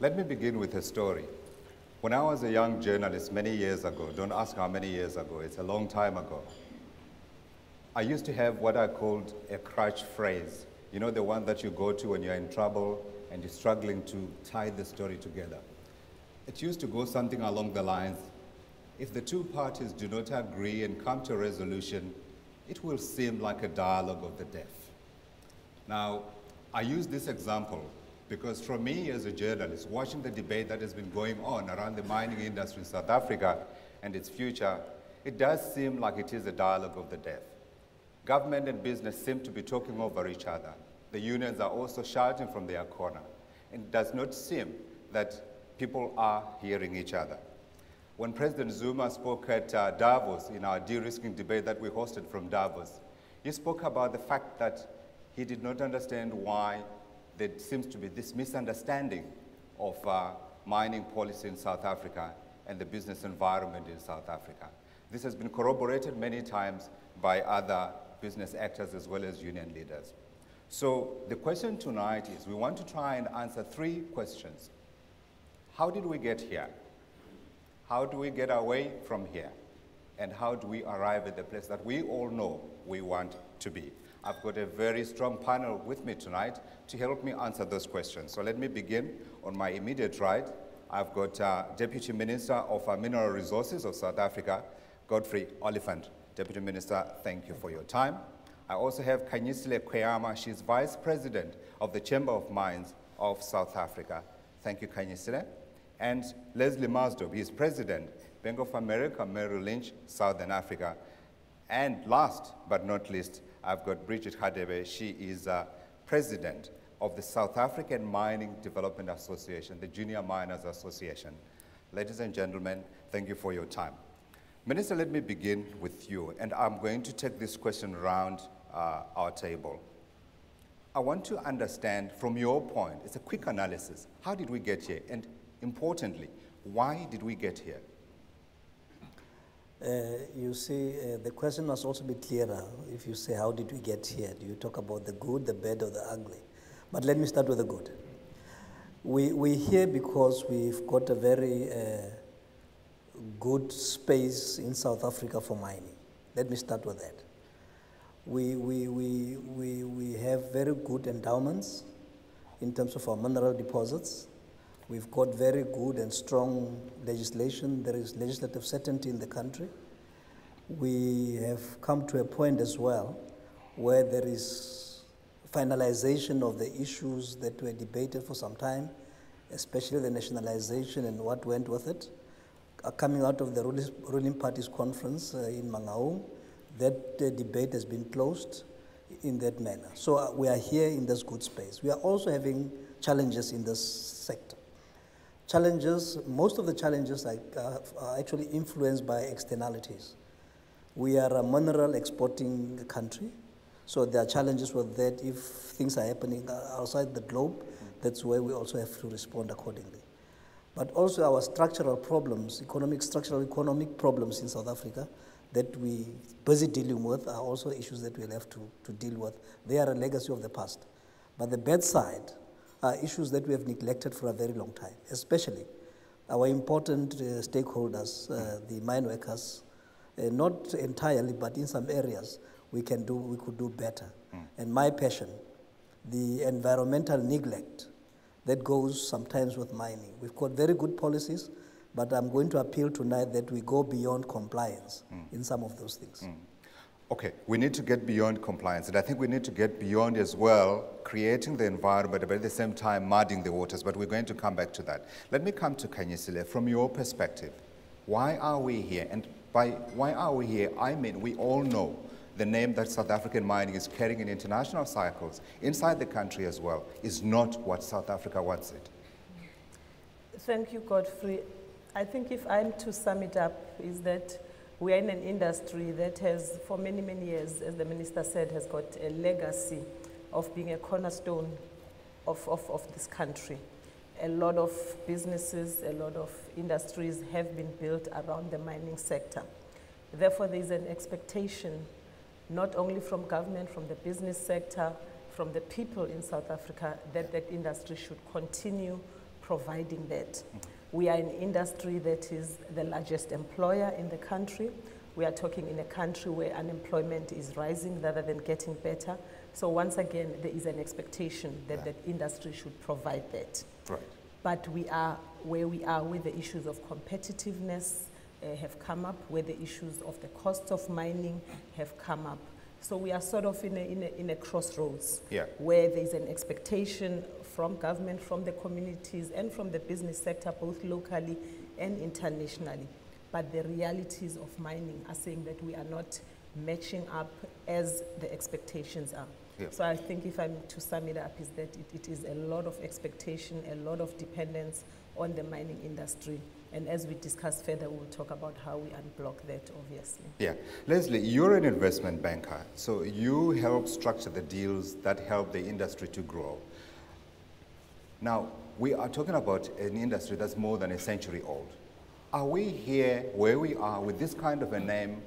Let me begin with a story. When I was a young journalist many years ago, don't ask how many years ago, it's a long time ago, I used to have what I called a crutch phrase. You know, the one that you go to when you're in trouble and you're struggling to tie the story together. It used to go something along the lines, if the two parties do not agree and come to a resolution, it will seem like a dialogue of the deaf. Now, I use this example because for me as a journalist, watching the debate that has been going on around the mining industry in South Africa and its future, it does seem like it is a dialogue of the deaf. Government and business seem to be talking over each other. The unions are also shouting from their corner. And it does not seem that people are hearing each other. When President Zuma spoke at Davos in our de-risking debate that we hosted from Davos, he spoke about the fact that he did not understand why there seems to be this misunderstanding of mining policy in South Africa and the business environment in South Africa. This has been corroborated many times by other business actors as well as union leaders. So the question tonight is we want to try and answer three questions. How did we get here? How do we get away from here? And how do we arrive at the place that we all know we want to be? I've got a very strong panel with me tonight to help me answer those questions. So let me begin. On my immediate right, I've got Deputy Minister of Mineral Resources of South Africa, Godfrey Oliphant. Deputy Minister, thank you for your time. I also have Khanyisile Kweyama. She's Vice President of the Chamber of Mines of South Africa. Thank you, Khanyisile. And Leslie Maasdorp, he's President, Bank of America, Merrill, Lynch, Southern Africa. And last but not least, I've got Bridgette Radebe. She is President of the South African Mining Development Association, the Junior Miners Association. Ladies and gentlemen, thank you for your time. Minister, let me begin with you, and I'm going to take this question around our table. I want to understand from your point, it's a quick analysis, how did we get here? And importantly, why did we get here? You see, the question must also be clearer. If you say, how did we get here? Do you talk about the good, the bad, or the ugly? But let me start with the good. We're here because we've got a very good space in South Africa for mining. Let me start with that. We have very good endowments in terms of our mineral deposits. We've got very good and strong legislation. There is legislative certainty in the country. We have come to a point as well where there is finalization of the issues that were debated for some time, especially the nationalization and what went with it. Coming out of the ruling parties conference in Mangaung, that debate has been closed in that manner. So we are here in this good space. We are also having challenges in this sector. Challenges, most of the challenges are actually influenced by externalities. We are a mineral exporting country, so there are challenges with that. If things are happening outside the globe, that's where we also have to respond accordingly. But also our structural problems, structural economic problems in South Africa that we busy dealing with are also issues that we'll have to deal with. They are a legacy of the past. But the bad side are issues that we have neglected for a very long time, especially our important stakeholders, the mine workers, not entirely, but in some areas we could do better. And my passion, the environmental neglect that goes sometimes with mining. We've got very good policies, but I'm going to appeal tonight that we go beyond compliance in some of those things. Okay, we need to get beyond compliance, and I think we need to get beyond as well creating the environment, but at the same time muddying the waters, but we're going to come back to that. Let me come to Khanyisile. From your perspective, why are we here? And by why are we here, I mean we all know the name that South African mining is carrying in international cycles, inside the country as well, is not what South Africa wants it. Thank you, Godfrey. I think if I'm to sum it up, is that we are in an industry that has, for many, many years, as the minister said, has got a legacy of being a cornerstone of this country. A lot of businesses, a lot of industries have been built around the mining sector. Therefore, there's an expectation, not only from government, from the business sector, from the people in South Africa, that that industry should continue providing that. We are an industry that is the largest employer in the country. We are talking in a country where unemployment is rising rather than getting better. So once again, there is an expectation that the industry should provide that. Right. But we are where we are with the issues of competitiveness have come up, where the issues of the cost of mining have come up. So we are sort of in a crossroads where there is an expectation from government, from the communities, and from the business sector, both locally and internationally. But the realities of mining are saying that we are not matching up as the expectations are. Yeah. So I think if I'm to sum it up, is that it is a lot of expectation, a lot of dependence on the mining industry. And as we discuss further, we'll talk about how we unblock that, obviously. Yeah. Leslie, you're an investment banker, so you help structure the deals that help the industry to grow. Now, we are talking about an industry that's more than a century old. Are we here where we are with this kind of a name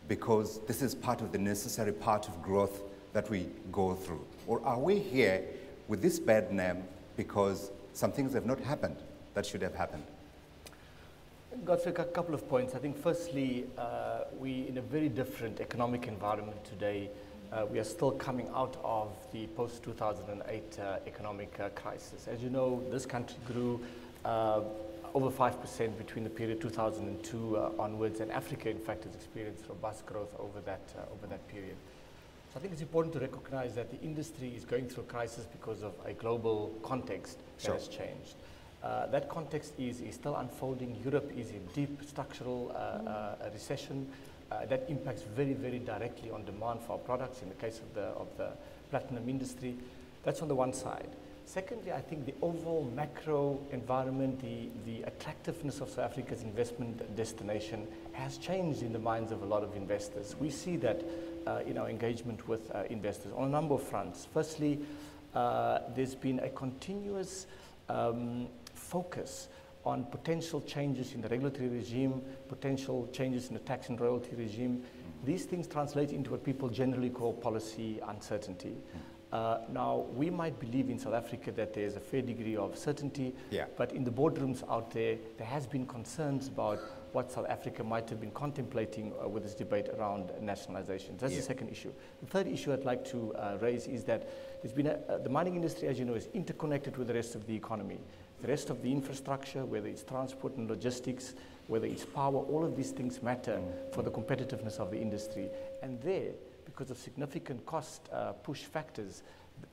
because this is part of the necessary part of growth that we go through? Or are we here with this bad name because some things have not happened that should have happened? Godfrey, a couple of points. I think firstly, we're in a very different economic environment today. We are still coming out of the post-2008 economic crisis. As you know, this country grew over 5% between the period 2002 onwards, and Africa, in fact, has experienced robust growth over that period. So I think it's important to recognize that the industry is going through a crisis because of a global context that has changed. That context is still unfolding. Europe is in deep structural recession. That impacts very, very directly on demand for our products in the case of the platinum industry. That's on the one side. Secondly, I think the overall macro environment, the attractiveness of South Africa's investment destination has changed in the minds of a lot of investors. We see that in our engagement with investors on a number of fronts. Firstly, there's been a continuous focus on potential changes in the regulatory regime, potential changes in the tax and royalty regime. These things translate into what people generally call policy uncertainty. Now, we might believe in South Africa that there's a fair degree of certainty, but in the boardrooms out there, there has been concerns about what South Africa might have been contemplating with this debate around nationalization. That's the second issue. The third issue I'd like to raise is that there's been the mining industry, as you know, is interconnected with the rest of the economy. The rest of the infrastructure, whether it's transport and logistics, whether it's power, all of these things matter for the competitiveness of the industry. And there, because of significant cost push factors,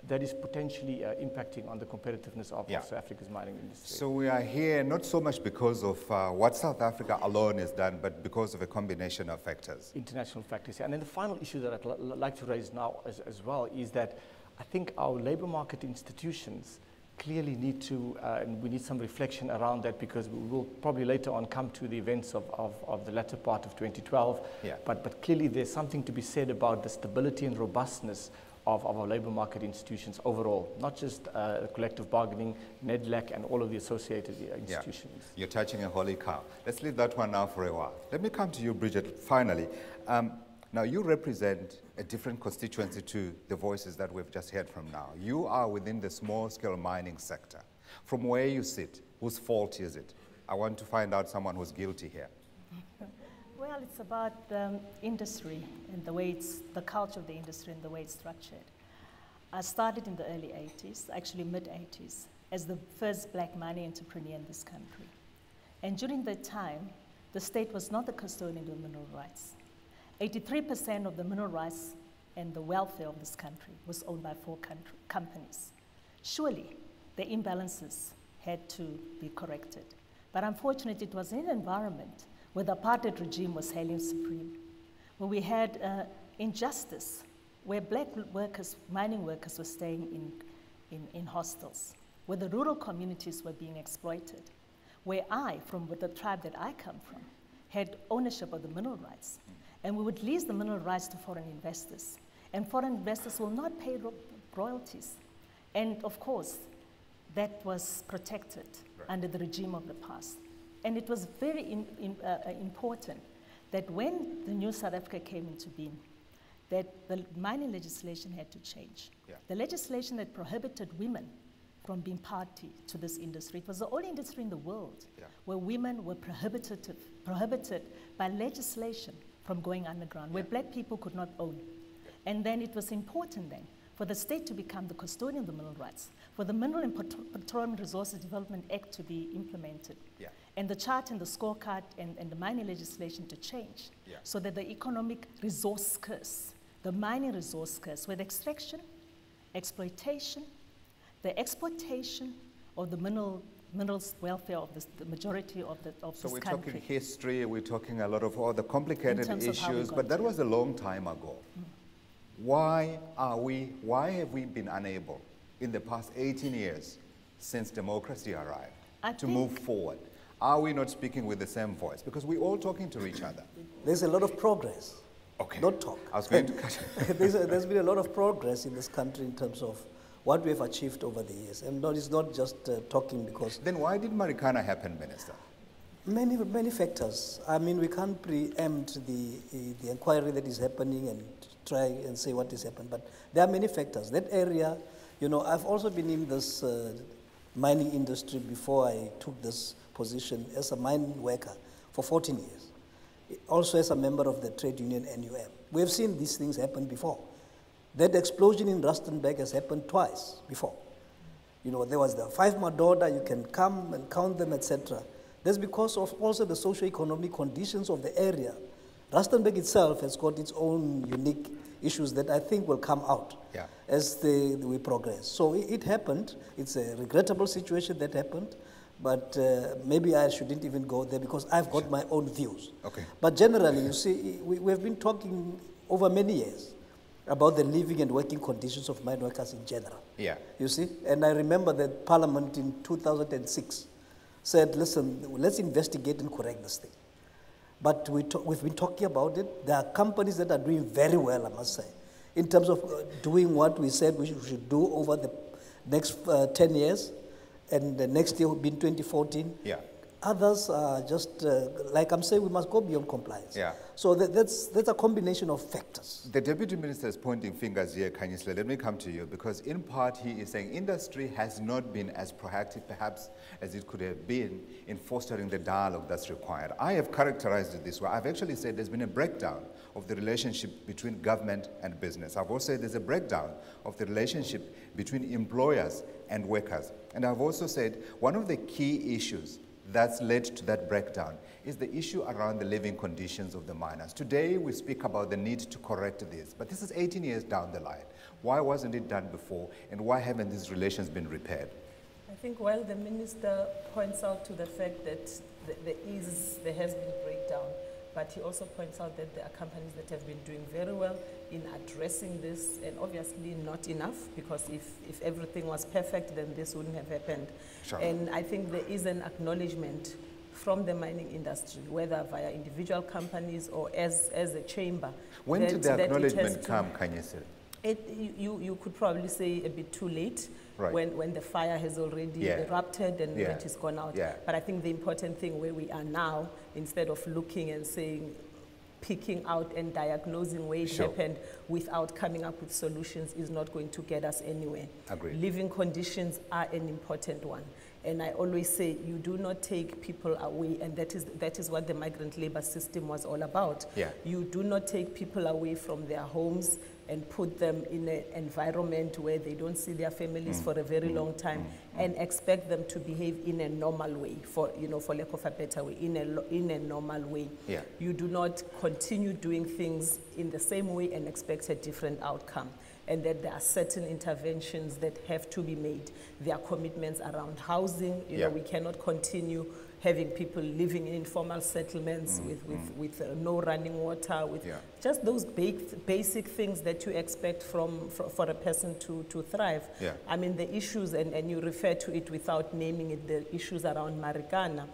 that is potentially impacting on the competitiveness of South Africa's mining industry. So we are here not so much because of what South Africa alone has done, but because of a combination of factors. International factors. And then the final issue that I'd like to raise now as well is that I think our labor market institutions clearly need to, and we need some reflection around that, because we will probably later on come to the events of the latter part of 2012. But clearly there's something to be said about the stability and robustness of our labor market institutions overall, not just collective bargaining, NEDLAC, and all of the associated institutions. You're touching a holy cow. Let's leave that one now for a while. Let me come to you, Bridgette, finally. Now, you represent a different constituency to the voices that we've just heard from now. You are within the small-scale mining sector. From where you sit, whose fault is it? I want to find out someone who's guilty here. Well, it's about industry and the way the culture of the industry and the way it's structured. I started in the early 80s, actually mid-80s, as the first black mining entrepreneur in this country. And during that time, the state was not the custodian of mineral rights. 83% of the mineral rights and the welfare of this country was owned by 4 companies. Surely, the imbalances had to be corrected. But unfortunately, it was in an environment where the apartheid regime was hailing supreme, where we had injustice, where black workers, mining workers were staying in hostels, where the rural communities were being exploited, where I, from the tribe that I come from, had ownership of the mineral rights. And we would lease the mineral rights to foreign investors. And foreign investors will not pay royalties. And of course, that was protected under the regime of the past. And it was very important that when the new South Africa came into being, that the mining legislation had to change. The legislation that prohibited women from being party to this industry. It was the only industry in the world Yeah. where women were prohibited by legislation from going underground, where black people could not own. And then it was important then for the state to become the custodian of the mineral rights, for the Mineral and Petroleum Resources Development Act to be implemented, Yeah. and the chart and the scorecard and the mining legislation to change, Yeah. so that the economic resource curse, the mining resource curse, with extraction, exploitation, the exploitation of the minerals welfare of the majority of So this we're country. talking history, we're talking a lot of all the complicated terms of how we issues, got but that here. was a long time ago. Why have we been unable in the past 18 years since democracy arrived I to think- move forward? Are we not speaking with the same voice? Because we're all talking to each other. There's a lot of progress. Okay. Don't talk. I was going to cut you. There's been a lot of progress in this country in terms of what we have achieved over the years. And it's not just talking, because Then why did Marikana happen, Minister? many factors. I mean, we can't preempt the inquiry that is happening and try and say what has happened, but there are many factors. That area, I've also been in this mining industry before I took this position as a mine worker for 14 years, also as a member of the trade union NUM. We have seen these things happen before. That explosion in Rustenburg has happened twice before. There was the 5 Madoda, you can come and count them, etc. That's because of also the socio-economic conditions of the area. Rustenburg itself has got its own unique issues that I think will come out as we progress. So it happened. It's a regrettable situation that happened, but maybe I shouldn't even go there because I've got my own views. Okay. But generally, you see, we have been talking over many years about the living and working conditions of mine workers in general. Yeah. You see? And I remember that Parliament in 2006 said, listen, let's investigate and correct this thing. But we've been talking about it. There are companies that are doing very well, I must say, in terms of doing what we said we should do over the next 10 years, and the next year will be in 2014. Yeah. Others are just, like I'm saying, we must go beyond compliance. Yeah. So that's a combination of factors. The Deputy Minister is pointing fingers here, Khanyisile. Let me come to you, because in part he is saying industry has not been as proactive perhaps as it could have been in fostering the dialogue that's required. I have characterized it this way. I've actually said there's been a breakdown of the relationship between government and business. I've also said there's a breakdown of the relationship between employers and workers. And I've also said one of the key issues that's led to that breakdown is the issue around the living conditions of the miners. Today we speak about the need to correct this, but this is 18 years down the line. Why wasn't it done before, and why haven't these relations been repaired? I think while the minister points out to the fact that there has been breakdown, but he also points out that there are companies that have been doing very well in addressing this, and obviously not enough, because if everything was perfect, then this wouldn't have happened. Sure. And I think there is an acknowledgement from the mining industry, whether via individual companies or as a chamber. When did the acknowledgement come, Khanyisile? You could probably say a bit too late, Right. when the fire has already erupted and Yeah. it is gone out. Yeah. But I think the important thing where we are now, instead of looking and saying, picking out and diagnosing where it Sure. happened without coming up with solutions, is not going to get us anywhere. Agreed. Living conditions are an important one. And I always say, you do not take people away, and that is what the migrant labor system was all about. Yeah. You do not take people away from their homes and put them in an environment where they don't see their families for a very long time and expect them to behave in a normal way, for lack of a better way, in a normal way. Yeah. You do not continue doing things in the same way and expect a different outcome. And that there are certain interventions that have to be made. There are commitments around housing. We cannot continue having people living in informal settlements with no running water, with just those basic things that you expect for a person to thrive. Yeah. I mean, the issues, and you refer to it without naming it, the issues around Marikana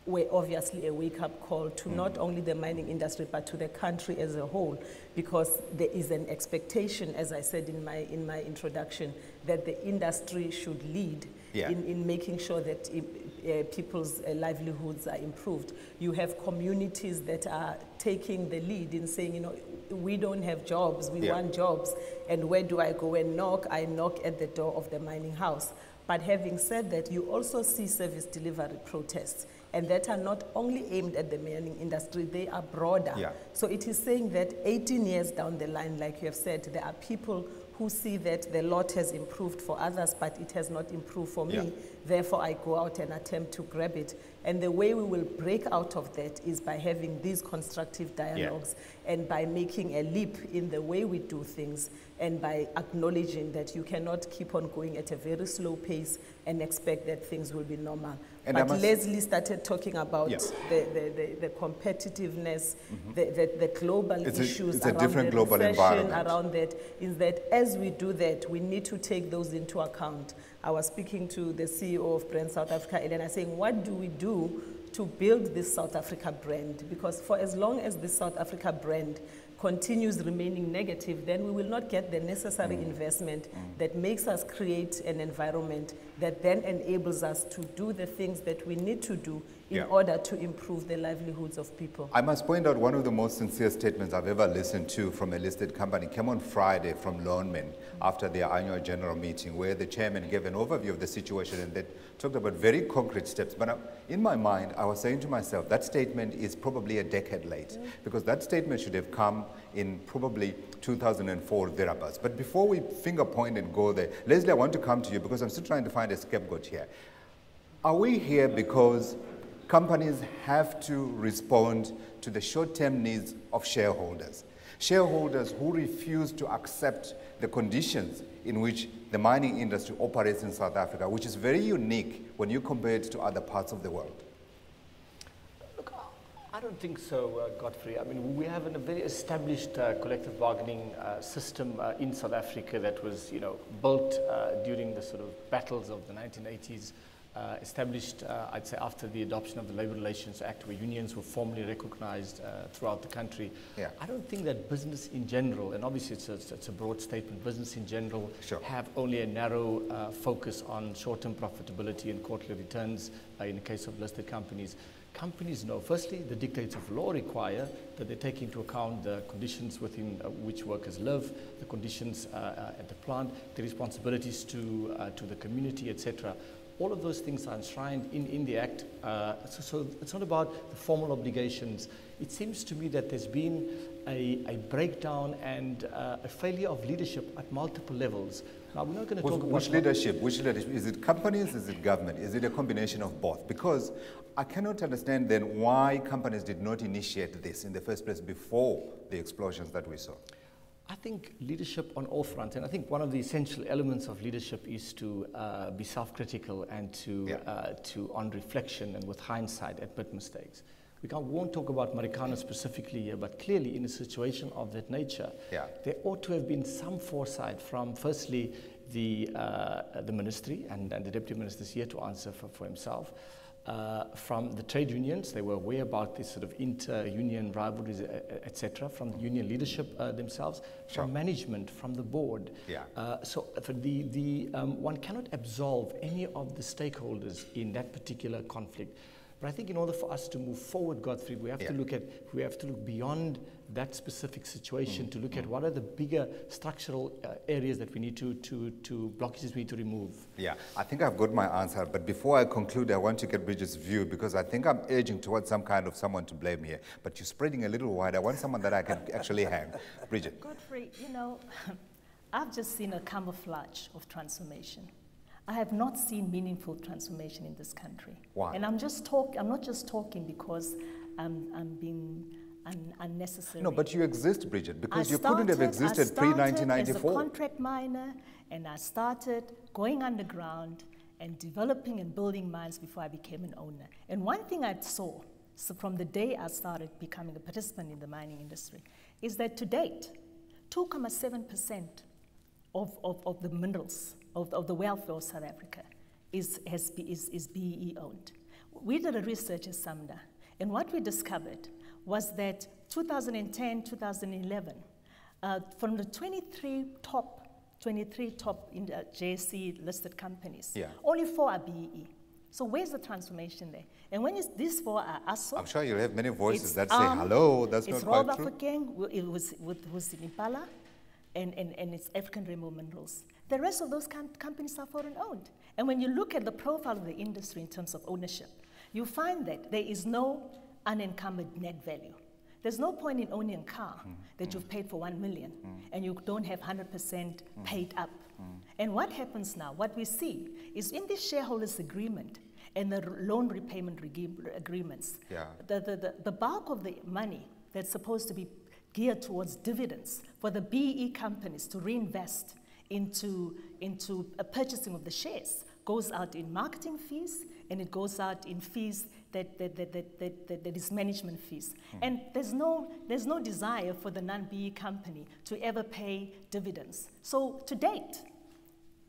were obviously a wake-up call to not only the mining industry, but to the country as a whole, because there is an expectation, as I said in my introduction, that the industry should lead in making sure that people's livelihoods are improved. You have communities that are taking the lead in saying, we don't have jobs, we want jobs, and where do I go and knock? I knock at the door of the mining house. But having said that, you also see service delivery protests, and that are not only aimed at the mining industry, they are broader. Yeah. So it is saying that 18 years down the line, like you have said, there are people who see that the lot has improved for others, but it has not improved for me. Therefore, I go out and attempt to grab it. And the way we will break out of that is by having these constructive dialogues and by making a leap in the way we do things and by acknowledging that you cannot keep on going at a very slow pace and expect that things will be normal. And but Leslie started talking about the competitiveness, the global issues around the global recession, around that, is that as we do that, we need to take those into account. I was speaking to the CEO of Brand South Africa, Elena, saying, what do we do to build this South Africa brand? Because for as long as this South Africa brand continues remaining negative, then we will not get the necessary investment that makes us create an environment that then enables us to do the things that we need to do in order to improve the livelihoods of people. I must point out one of the most sincere statements I've ever listened to from a listed company came on Friday from Loanmen after their annual general meeting, where the chairman gave an overview of the situation and they talked about very concrete steps. But in my mind, I was saying to myself, that statement is probably a decade late, because that statement should have come in probably 2004, thereabouts. But before we finger point and go there, Leslie, I want to come to you because I'm still trying to find a scapegoat here. Are we here because companies have to respond to the short-term needs of shareholders? Shareholders who refuse to accept the conditions in which the mining industry operates in South Africa, which is very unique when you compare it to other parts of the world. Look, I don't think so, Godfrey. I mean, we have a very established collective bargaining system in South Africa that was, built during the sort of battles of the 1980s. Established, I'd say, after the adoption of the Labour Relations Act, where unions were formally recognized throughout the country. I don't think that business in general, and obviously it's a broad statement, business in general have only a narrow focus on short-term profitability and quarterly returns in the case of listed companies. Companies know, firstly, the dictates of law require that they take into account the conditions within which workers live, the conditions at the plant, the responsibilities to the community, etc. All of those things are enshrined in the Act. So it's not about the formal obligations. It seems to me that there's been a breakdown and a failure of leadership at multiple levels. Now, we're not going to talk about... Which leadership? Is it companies? Is it government? Is it a combination of both? Because I cannot understand then why companies did not initiate this in the first place before the explosions that we saw. I think leadership on all fronts, and I think one of the essential elements of leadership is to be self-critical and to on reflection and with hindsight admit mistakes. We won't talk about Marikana specifically here, but clearly in a situation of that nature, there ought to have been some foresight from, firstly, the ministry, and the deputy minister is here to answer for himself. From the trade unions, they were aware about this sort of inter-union rivalries, etc., from the union leadership themselves, from management, from the board. So for one cannot absolve any of the stakeholders in that particular conflict. But I think in order for us to move forward, Godfrey, we have to look beyond that specific situation to look at what are the bigger structural areas that we need blockages we need to remove. I think I've got my answer, but before I conclude, I want to get Bridget's view, because I think I'm urging towards some kind of someone to blame here, but you're spreading a little wide. I want someone that I can actually hang. Bridgette. Godfrey, I've just seen a camouflage of transformation. I have not seen meaningful transformation in this country. Why? And I'm not just talking because I'm being unnecessary. No, but you exist, Bridgette, because you couldn't have existed pre-1994. I started as a contract miner, and I started going underground and developing and building mines before I became an owner. And one thing I saw, so from the day I started becoming a participant in the mining industry, is that to date, 2.7% of the minerals, of the welfare of South Africa is BEE owned. We did a research at SAMDA, and what we discovered was that 2010, 2011, from the 23 top in the JSE listed companies, only 4 are BEE. So where's the transformation there? And when these four are ASO, I'm sure you'll have many voices that say, hello, that's not quite true. It's Rob African, it was in Impala, and it's African Rainbow Minerals. The rest of those companies are foreign owned. And when you look at the profile of the industry in terms of ownership, you find that there is no unencumbered net value. There's no point in owning a car that you've paid for 1 million and you don't have 100% paid up. And what happens now, what we see is in this shareholders agreement and the loan repayment agreements, the bulk of the money that's supposed to be geared towards dividends for the BE companies to reinvest into a purchasing of the shares goes out in marketing fees, and it goes out in fees that is management fees. And there's no desire for the non-BE company to ever pay dividends. So to date,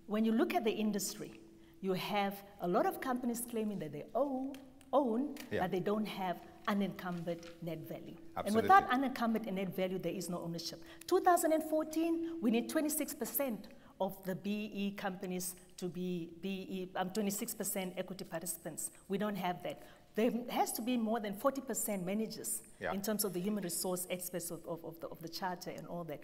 when you look at the industry, you have a lot of companies claiming that they own, but they don't have unencumbered net value. Absolutely. And without unencumbered net value, there is no ownership. 2014, we need 26% of the BE companies to be 26% equity participants. We don't have that. There has to be more than 40% managers in terms of the human resource experts of the charter and all that.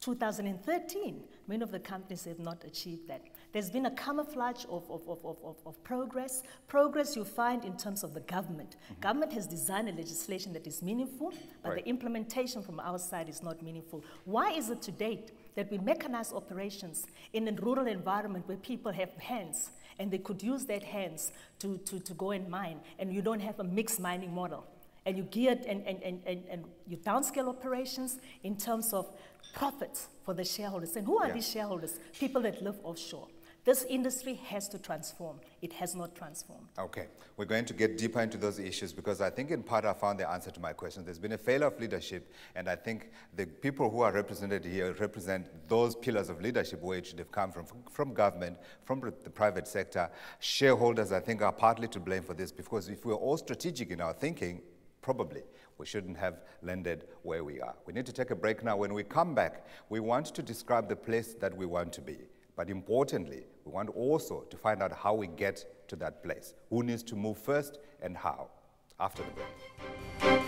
2013, many of the companies have not achieved that. There's been a camouflage of progress. Progress you find in terms of the government. Government has designed a legislation that is meaningful, but the implementation from our side is not meaningful. Why is it to date that we mechanize operations in a rural environment where people have hands and they could use their hands to go and mine, and you don't have a mixed mining model? And you geared and you downscale operations in terms of profits for the shareholders. And who are these shareholders? People that live offshore. This industry has to transform. It has not transformed. Okay, we're going to get deeper into those issues because I think in part I found the answer to my question. There's been a failure of leadership, and I think the people who are represented here represent those pillars of leadership where it should have come from government, from the private sector. Shareholders, I think, are partly to blame for this because if we're all strategic in our thinking, probably we shouldn't have landed where we are. We need to take a break now. When we come back, we want to describe the place that we want to be. But importantly, we want also to find out how we get to that place. Who needs to move first and how? After the break.